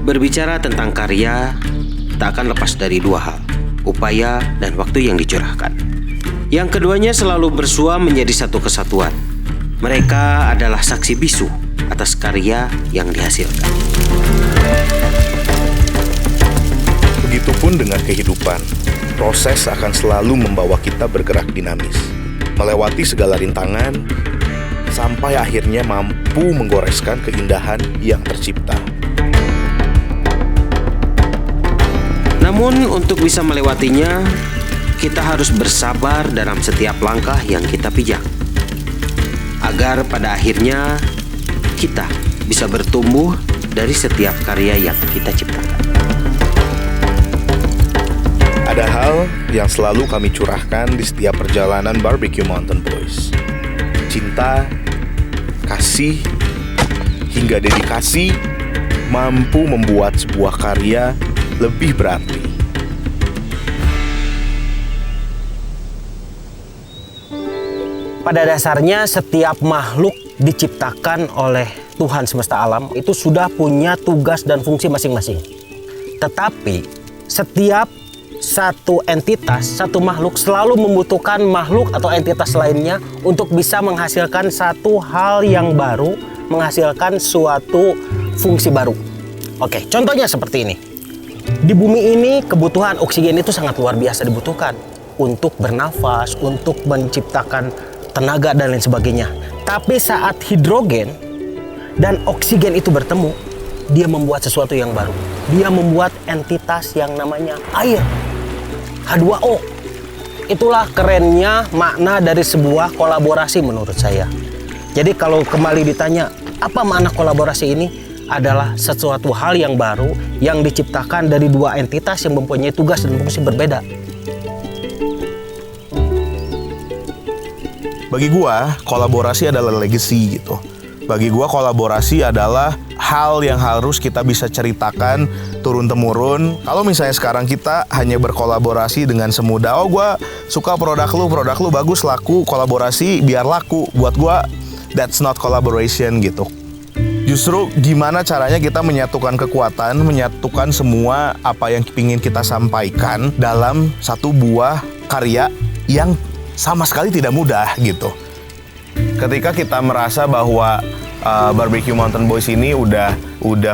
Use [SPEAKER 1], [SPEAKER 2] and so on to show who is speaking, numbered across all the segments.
[SPEAKER 1] Berbicara tentang karya, tak akan lepas dari dua hal, upaya dan waktu yang dicurahkan. Yang keduanya selalu bersua menjadi satu kesatuan. Mereka adalah saksi bisu atas karya yang dihasilkan.
[SPEAKER 2] Begitupun dengan kehidupan, proses akan selalu membawa kita bergerak dinamis, melewati segala rintangan, sampai akhirnya mampu menggoreskan keindahan yang tercipta.
[SPEAKER 1] Namun untuk bisa melewatinya, kita harus bersabar dalam setiap langkah yang kita pijak, agar pada akhirnya kita bisa bertumbuh dari setiap karya yang kita ciptakan.
[SPEAKER 2] Ada hal yang selalu kami curahkan di setiap perjalanan Barbecue Mountain Boys. Cinta, kasih, hingga dedikasi mampu membuat sebuah karya lebih berarti.
[SPEAKER 3] Pada dasarnya setiap makhluk diciptakan oleh Tuhan semesta alam itu sudah punya tugas dan fungsi masing-masing. Tetapi setiap satu entitas, satu makhluk selalu membutuhkan makhluk atau entitas lainnya untuk bisa menghasilkan satu hal yang baru, menghasilkan suatu fungsi baru. Oke, contohnya seperti ini. Di bumi ini kebutuhan oksigen itu sangat luar biasa dibutuhkan untuk bernafas, untuk menciptakan tenaga dan lain sebagainya. Tapi saat hidrogen dan oksigen itu bertemu, dia membuat sesuatu yang baru. Dia membuat entitas yang namanya air. H2O. Itulah kerennya makna dari sebuah kolaborasi menurut saya. Jadi kalau kembali ditanya, apa makna kolaborasi ini? Adalah sesuatu hal yang baru yang diciptakan dari dua entitas yang mempunyai tugas dan fungsi berbeda.
[SPEAKER 2] Bagi gua, kolaborasi adalah legacy gitu. Bagi gua, kolaborasi adalah hal yang harus kita bisa ceritakan turun-temurun. Kalau misalnya sekarang kita hanya berkolaborasi dengan semudah, oh gua suka produk lu bagus, laku, kolaborasi biar laku. Buat gua, that's not collaboration gitu. Justru gimana caranya kita menyatukan kekuatan, menyatukan semua apa yang ingin kita sampaikan dalam satu buah karya yang sama sekali tidak mudah gitu. Ketika kita merasa bahwa Barbecue Mountain Boys ini udah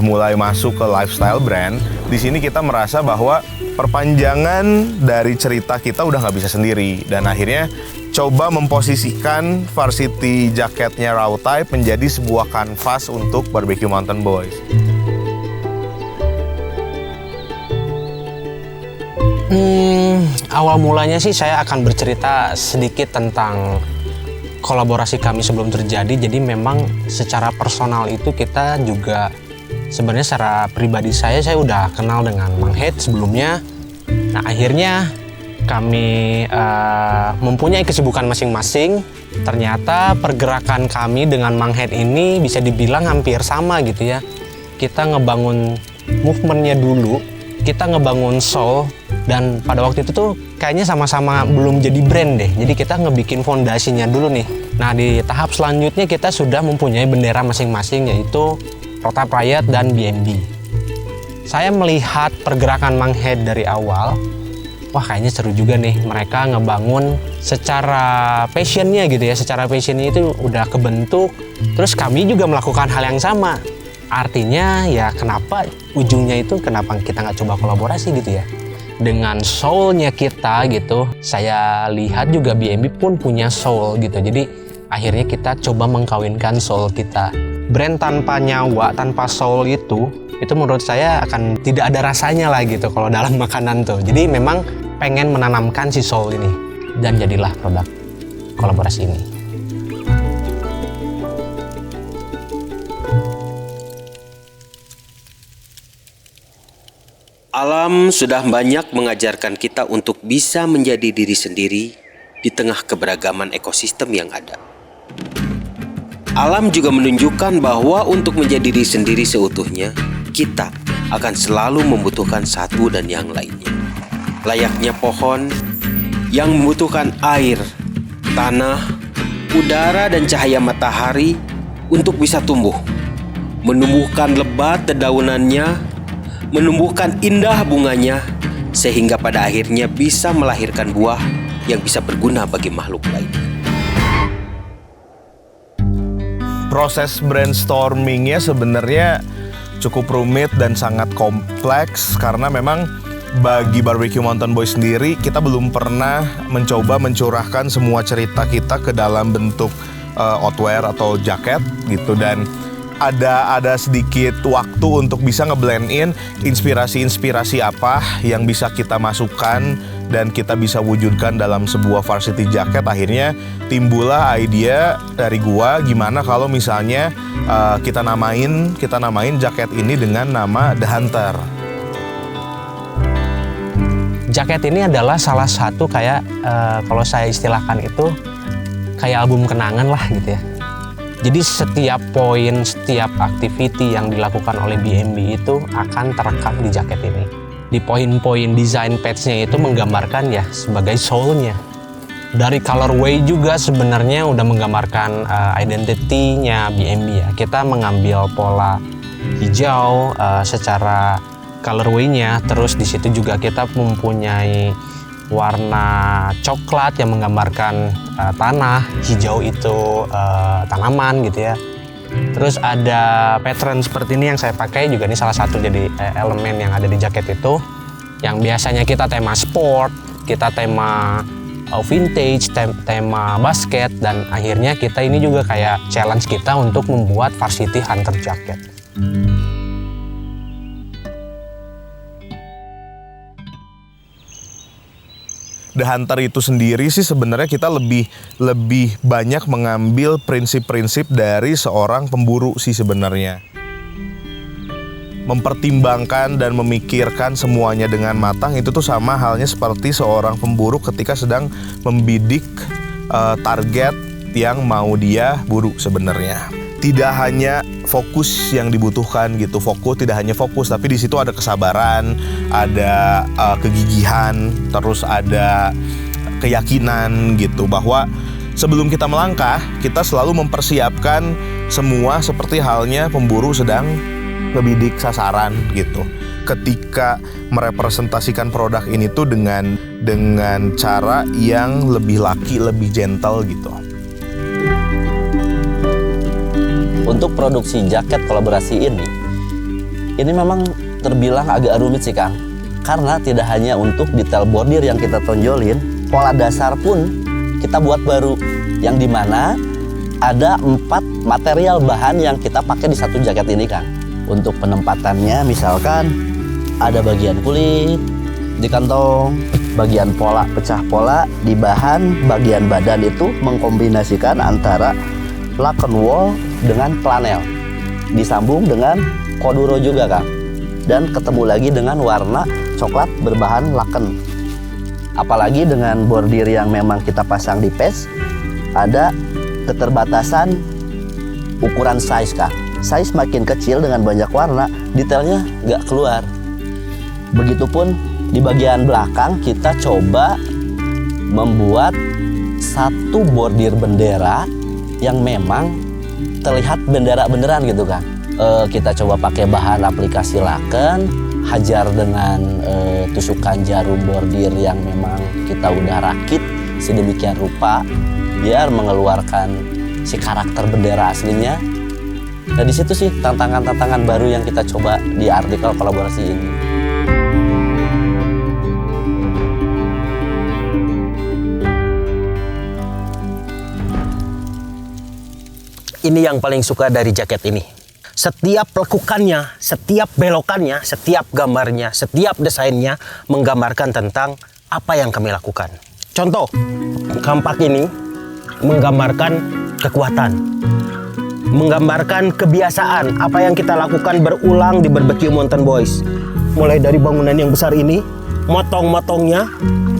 [SPEAKER 2] mulai masuk ke lifestyle brand, di sini kita merasa bahwa perpanjangan dari cerita kita udah nggak bisa sendiri, dan akhirnya coba memposisikan varsity jaketnya Raw Type menjadi sebuah kanvas untuk Barbecue Mountain Boys.
[SPEAKER 4] Awal mulanya sih saya akan bercerita sedikit tentang kolaborasi kami sebelum terjadi. Jadi memang secara personal itu kita juga sebenarnya secara pribadi saya udah kenal dengan Mang Head sebelumnya. Nah akhirnya kami mempunyai kesibukan masing-masing. Ternyata pergerakan kami dengan Mang Head ini bisa dibilang hampir sama gitu ya. Kita ngebangun movementnya dulu, kita ngebangun soul, dan pada waktu itu tuh kayaknya sama-sama belum jadi brand deh. Jadi kita ngebikin fondasinya dulu nih. Nah di tahap selanjutnya kita sudah mempunyai bendera masing-masing, yaitu Raw Type Riot dan BMB. Saya melihat pergerakan Mang Head dari awal, wah kayaknya seru juga nih mereka ngebangun secara passionnya gitu ya. Secara passionnya itu udah kebentuk, terus kami juga melakukan hal yang sama. Artinya ya kenapa ujungnya itu kenapa kita nggak coba kolaborasi gitu ya dengan soulnya kita gitu. Saya lihat juga BMB pun punya soul gitu, jadi akhirnya kita coba mengkawinkan soul kita. Brand tanpa nyawa, tanpa soul itu menurut saya akan tidak ada rasanya lah gitu kalau dalam makanan tuh. Jadi memang pengen menanamkan si soul ini, dan jadilah produk kolaborasi ini.
[SPEAKER 1] Alam sudah banyak mengajarkan kita untuk bisa menjadi diri sendiri di tengah keberagaman ekosistem yang ada. Alam juga menunjukkan bahwa untuk menjadi diri sendiri seutuhnya, kita akan selalu membutuhkan satu dan yang lainnya. Layaknya pohon yang membutuhkan air, tanah, udara, dan cahaya matahari untuk bisa tumbuh, menumbuhkan lebat dedaunannya, menumbuhkan indah bunganya, sehingga pada akhirnya bisa melahirkan buah yang bisa berguna bagi makhluk lain.
[SPEAKER 2] Proses brainstormingnya sebenarnya cukup rumit dan sangat kompleks karena memang bagi Barbecue Mountain Boys sendiri kita belum pernah mencoba mencurahkan semua cerita kita ke dalam bentuk outwear atau jaket gitu, dan ada sedikit waktu untuk bisa ngeblend in inspirasi-inspirasi apa yang bisa kita masukkan dan kita bisa wujudkan dalam sebuah varsity jacket. Akhirnya timbullah ide dari gua gimana kalau misalnya kita namain jaket ini dengan nama The Hunter.
[SPEAKER 4] Jaket ini adalah salah satu kayak kalau saya istilahkan itu kayak album kenangan lah gitu ya. Jadi setiap poin, setiap activity yang dilakukan oleh BMB itu akan terekam di jaket ini. Di poin-poin desain patch-nya itu menggambarkan ya sebagai soul-nya. Dari colorway juga sebenarnya udah menggambarkan identity-nya BMB ya. Kita mengambil pola hijau secara colorway-nya, terus di situ juga kita mempunyai warna coklat yang menggambarkan tanah, hijau itu tanaman gitu ya. Terus ada pattern seperti ini yang saya pakai juga, ini salah satu jadi elemen yang ada di jaket itu. Yang biasanya kita tema sport, kita tema vintage, tema basket, dan akhirnya kita ini juga kayak challenge kita untuk membuat varsity hunter jacket.
[SPEAKER 2] The Hunter itu sendiri sih sebenarnya kita lebih banyak mengambil prinsip-prinsip dari seorang pemburu sih sebenarnya. Mempertimbangkan dan memikirkan semuanya dengan matang itu tuh sama halnya seperti seorang pemburu ketika sedang membidik target yang mau dia buru sebenarnya. Tidak hanya fokus yang dibutuhkan gitu, tidak hanya fokus, tapi di situ ada kesabaran, ada kegigihan, terus ada keyakinan gitu bahwa sebelum kita melangkah, kita selalu mempersiapkan semua seperti halnya pemburu sedang ngebidik sasaran gitu. Ketika merepresentasikan produk ini tuh dengan cara yang lebih laki, lebih gentle gitu.
[SPEAKER 5] Untuk produksi jaket kolaborasi ini memang terbilang agak rumit sih Kang. Karena tidak hanya untuk detail bordir yang kita tonjolin, pola dasar pun kita buat baru. Yang dimana ada 4 material bahan yang kita pakai di satu jaket ini Kang. Untuk penempatannya misalkan ada bagian kulit di kantong, bagian pola, pecah pola di bahan, bagian badan itu mengkombinasikan antara laken wool dengan flanel, disambung dengan koduro juga Kang, dan ketemu lagi dengan warna coklat berbahan laken. Apalagi dengan bordir yang memang kita pasang di patch, ada keterbatasan ukuran size Kang. Size makin kecil dengan banyak warna, detailnya nggak keluar. Begitupun di bagian belakang kita coba membuat satu bordir bendera yang memang terlihat bendera beneran gitu kan. Kita coba pakai bahan aplikasi laken, hajar dengan tusukan jarum bordir yang memang kita udah rakit sedemikian rupa biar mengeluarkan si karakter bendera aslinya. Nah di situ sih tantangan-tantangan baru yang kita coba di artikel kolaborasi ini.
[SPEAKER 3] Ini yang paling suka dari jaket ini. Setiap lekukannya, setiap belokannya, setiap gambarnya, setiap desainnya menggambarkan tentang apa yang kami lakukan. Contoh, kampak ini menggambarkan kekuatan, menggambarkan kebiasaan apa yang kita lakukan berulang di Barbecue Mountain Boys. Mulai dari bangunan yang besar ini, motong-motongnya,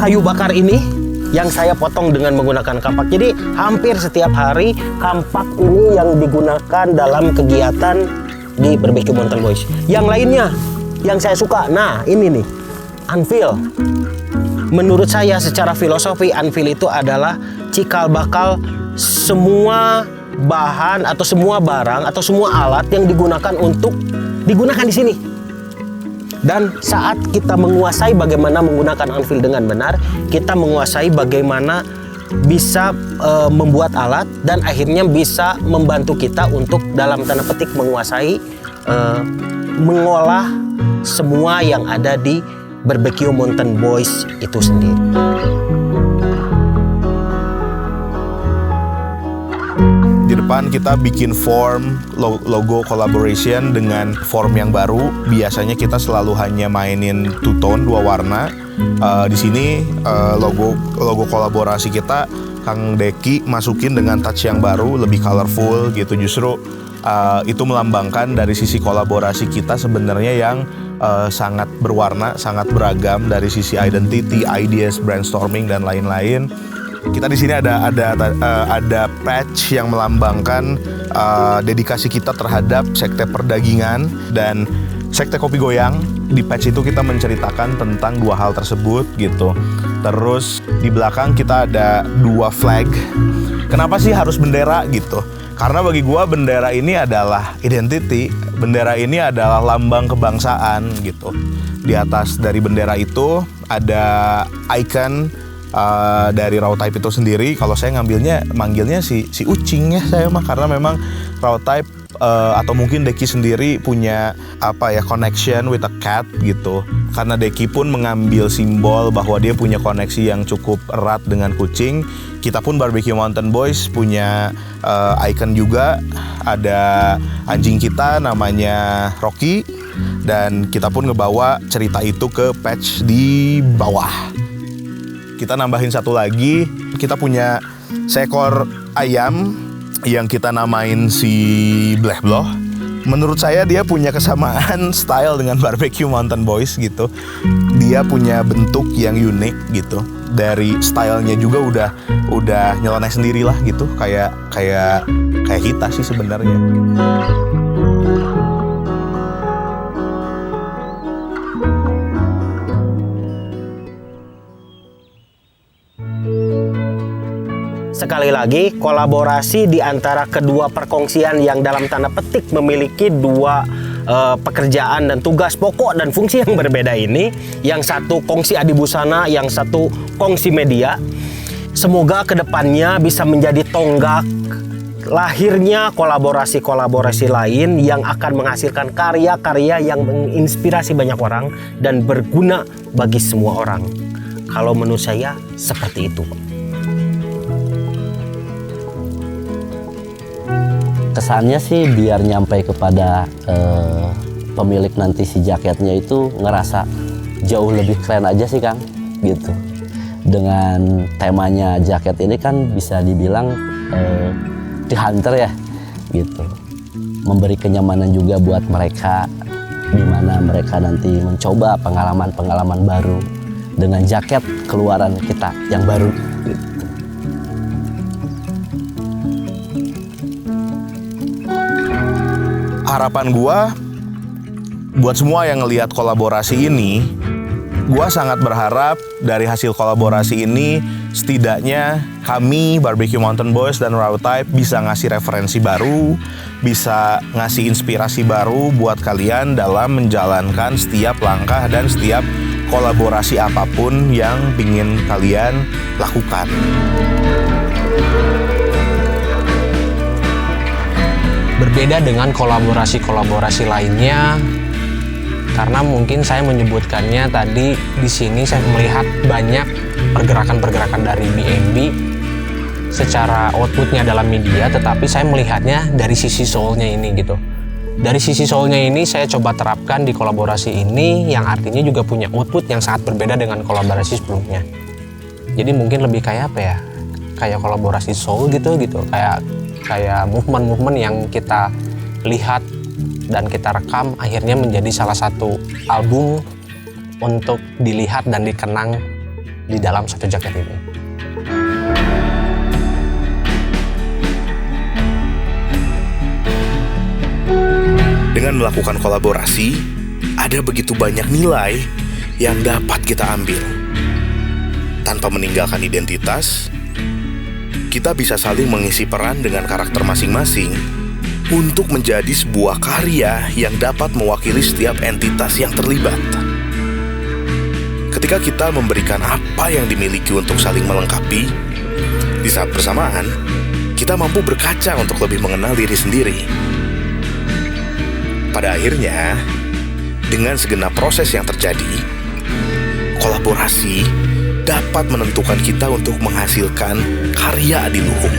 [SPEAKER 3] kayu bakar ini yang saya potong dengan menggunakan kampak. Jadi hampir setiap hari kampak ini yang digunakan dalam kegiatan di Barbecue Mountain Boys. Yang lainnya yang saya suka, nah ini nih, anvil. Menurut saya secara filosofi anvil itu adalah cikal bakal semua bahan atau semua barang atau semua alat yang digunakan untuk digunakan di sini. Dan saat kita menguasai bagaimana menggunakan anvil dengan benar, kita menguasai bagaimana bisa membuat alat dan akhirnya bisa membantu kita untuk dalam tanda petik menguasai mengolah semua yang ada di Barbecue Mountain Boys itu sendiri.
[SPEAKER 2] Di depan kita bikin form logo collaboration dengan form yang baru. Biasanya kita selalu hanya mainin two tone, 2 warna. Di sini logo kolaborasi kita Kang Deki masukin dengan touch yang baru, lebih colorful gitu. Justru itu melambangkan dari sisi kolaborasi kita sebenarnya yang sangat berwarna, sangat beragam dari sisi identity, ideas, brainstorming dan lain-lain. Kita di sini ada patch yang melambangkan dedikasi kita terhadap sekte perdagingan dan sekte kopi goyang. Di patch itu kita menceritakan tentang 2 hal tersebut gitu. Terus di belakang kita ada 2 flag. Kenapa sih harus bendera gitu? Karena bagi gua bendera ini adalah identity. Bendera ini adalah lambang kebangsaan gitu. Di atas dari bendera itu ada icon dari Raw Type itu sendiri. Kalau saya manggilnya si Ucing ya saya mah, karena memang Raw Type atau mungkin Deki sendiri punya connection with a cat gitu. Karena Deki pun mengambil simbol bahwa dia punya koneksi yang cukup erat dengan kucing. Kita pun Barbecue Mountain Boys punya icon juga. Ada anjing kita namanya Rocky, dan kita pun ngebawa cerita itu ke patch di bawah. Kita nambahin satu lagi, kita punya seekor ayam yang kita namain si Blehbloh. Menurut saya dia punya kesamaan style dengan Barbecue Mountain Boys gitu. Dia punya bentuk yang unik gitu. Dari stylenya juga udah nyeleneh sendiri lah gitu. Kayak kita sih sebenarnya.
[SPEAKER 3] Sekali lagi, kolaborasi di antara kedua perkongsian yang dalam tanda petik memiliki 2 pekerjaan dan tugas pokok dan fungsi yang berbeda ini. Yang satu kongsi adibusana, yang satu kongsi media. Semoga kedepannya bisa menjadi tonggak lahirnya kolaborasi-kolaborasi lain yang akan menghasilkan karya-karya yang menginspirasi banyak orang dan berguna bagi semua orang. Kalau menurut saya seperti itu.
[SPEAKER 5] Kesannya sih biar nyampe kepada pemilik nanti si jaketnya itu ngerasa jauh lebih keren aja sih Kang gitu. Dengan temanya jaket ini kan bisa dibilang The Hunter ya gitu. Memberi kenyamanan juga buat mereka, di mana mereka nanti mencoba pengalaman-pengalaman baru dengan jaket keluaran kita yang baru gitu.
[SPEAKER 2] Harapan gua buat semua yang ngelihat kolaborasi ini, gua sangat berharap dari hasil kolaborasi ini setidaknya kami Barbecue Mountain Boys dan Raw Type bisa ngasih referensi baru, bisa ngasih inspirasi baru buat kalian dalam menjalankan setiap langkah dan setiap kolaborasi apapun yang ingin kalian lakukan.
[SPEAKER 4] Berbeda dengan kolaborasi-kolaborasi lainnya, karena mungkin saya menyebutkannya tadi di sini saya melihat banyak pergerakan-pergerakan dari BMB secara outputnya dalam media, tetapi saya melihatnya dari sisi soulnya ini gitu. Dari sisi soulnya ini saya coba terapkan di kolaborasi ini, yang artinya juga punya output yang sangat berbeda dengan kolaborasi sebelumnya. Jadi mungkin lebih kayak apa ya? Kayak kolaborasi soul gitu. Kayak movement-movement yang kita lihat dan kita rekam akhirnya menjadi salah satu album untuk dilihat dan dikenang di dalam satu jaket ini.
[SPEAKER 2] Dengan melakukan kolaborasi, ada begitu banyak nilai yang dapat kita ambil. Tanpa meninggalkan identitas, kita bisa saling mengisi peran dengan karakter masing-masing untuk menjadi sebuah karya yang dapat mewakili setiap entitas yang terlibat. Ketika kita memberikan apa yang dimiliki untuk saling melengkapi, di saat bersamaan, kita mampu berkaca untuk lebih mengenal diri sendiri. Pada akhirnya, dengan segenap proses yang terjadi, kolaborasi dapat menentukan kita untuk menghasilkan karya adiluhung.